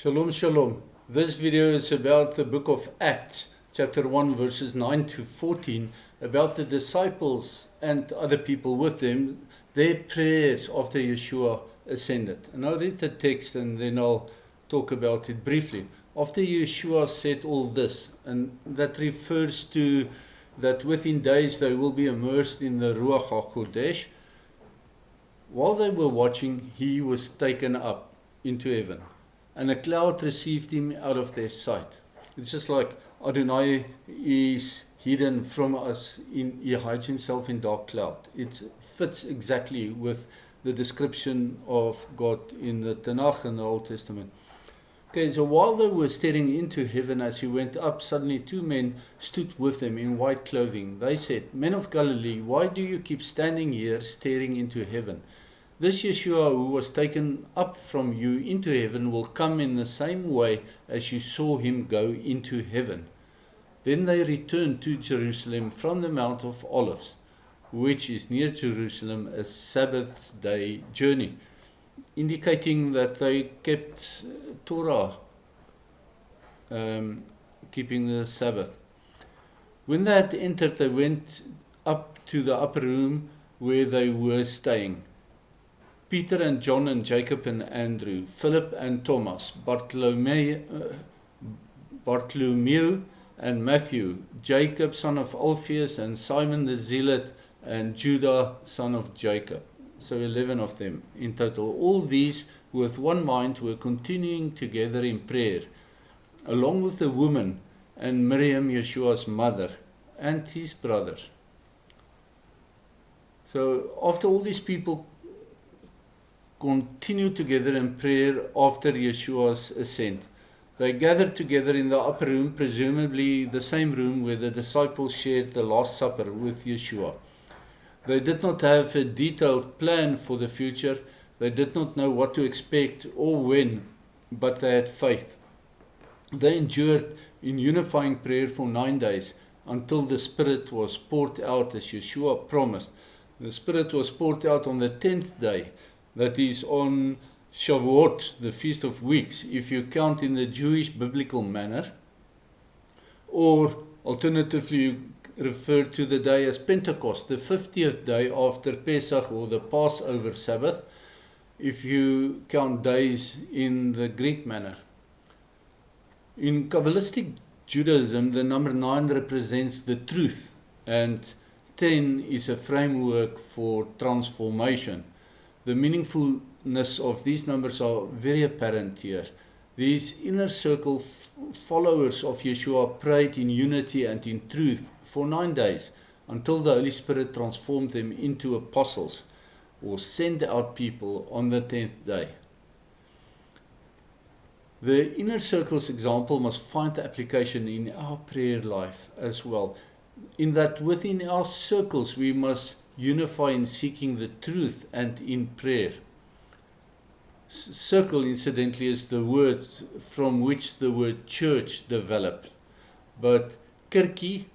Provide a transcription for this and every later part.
Shalom, shalom. This video is about the book of Acts, chapter 1, verses 9 to 14, about the disciples and other people with them, their prayers after Yeshua ascended. And I'll read the text and then I'll talk about it briefly. After Yeshua said all this, and that refers to that within days they will be immersed in the Ruach HaKodesh. While they were watching, he was taken up into heaven, and a cloud received him out of their sight. It's just like Adonai is hidden from us, he hides himself in dark cloud. It fits exactly with the description of God in the Tanakh and the Old Testament. Okay, so while they were staring into heaven as he went up, suddenly two men stood with them in white clothing. They said, "Men of Galilee, why do you keep standing here staring into heaven? This Yeshua who was taken up from you into heaven will come in the same way as you saw him go into heaven." Then they returned to Jerusalem from the Mount of Olives, which is near Jerusalem, a Sabbath day journey, indicating that they kept Torah, keeping the Sabbath. When they had entered, they went up to the upper room where they were staying. Peter and John and Jacob and Andrew, Philip and Thomas, Bartholomew and Matthew, Jacob son of Alphaeus and Simon the Zealot and Judah son of Jacob. So 11 of them in total. All these with one mind were continuing together in prayer, along with the woman and Miriam, Yeshua's mother, and his brothers. So after all these people continued together in prayer after Yeshua's ascent, they gathered together in the upper room, presumably the same room where the disciples shared the Last Supper with Yeshua. They did not have a detailed plan for the future. They did not know what to expect or when, but they had faith. They endured in unifying prayer for 9 days until the Spirit was poured out as Yeshua promised. The Spirit was poured out on the 10th day. That is on Shavuot, the Feast of Weeks, if you count in the Jewish biblical manner. Or alternatively, you refer to the day as Pentecost, the 50th day after Pesach or the Passover Sabbath, if you count days in the Greek manner. In Kabbalistic Judaism, the number 9 represents the truth, and 10 is a framework for transformation. The meaningfulness of these numbers are very apparent here. These inner circle followers of Yeshua prayed in unity and in truth for 9 days until the Holy Spirit transformed them into apostles or sent out people on the 10th day. The inner circle's example must find application in our prayer life as well, in that within our circles we must unify in seeking the truth and in prayer. Circle, incidentally, is the word from which the word church developed. But Kirki,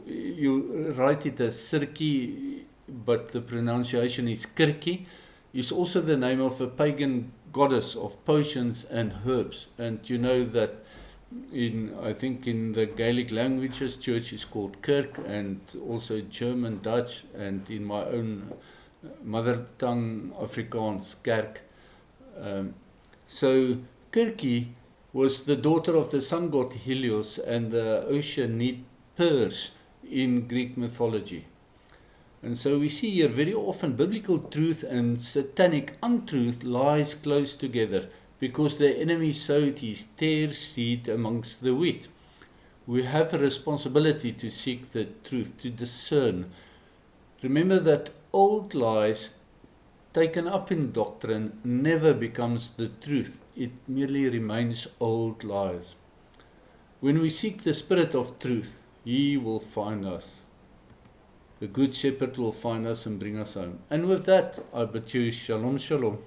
you write it as Circe, but the pronunciation is Kirki, is also the name of a pagan goddess of potions and herbs. And you know that I think in the Gaelic languages, church is called kerk, and also German, Dutch, and in my own mother tongue, Afrikaans, kerk. So Kirki was the daughter of the sun god Helios and the Oceanid Perse in Greek mythology. And so we see here very often biblical truth and satanic untruth lies close together, because the enemy sowed his tare seed amongst the wheat. We have a responsibility to seek the truth, to discern. Remember that old lies taken up in doctrine never becomes the truth. It merely remains old lies. When we seek the Spirit of truth, he will find us. The Good Shepherd will find us and bring us home. And with that, I bid you shalom, shalom.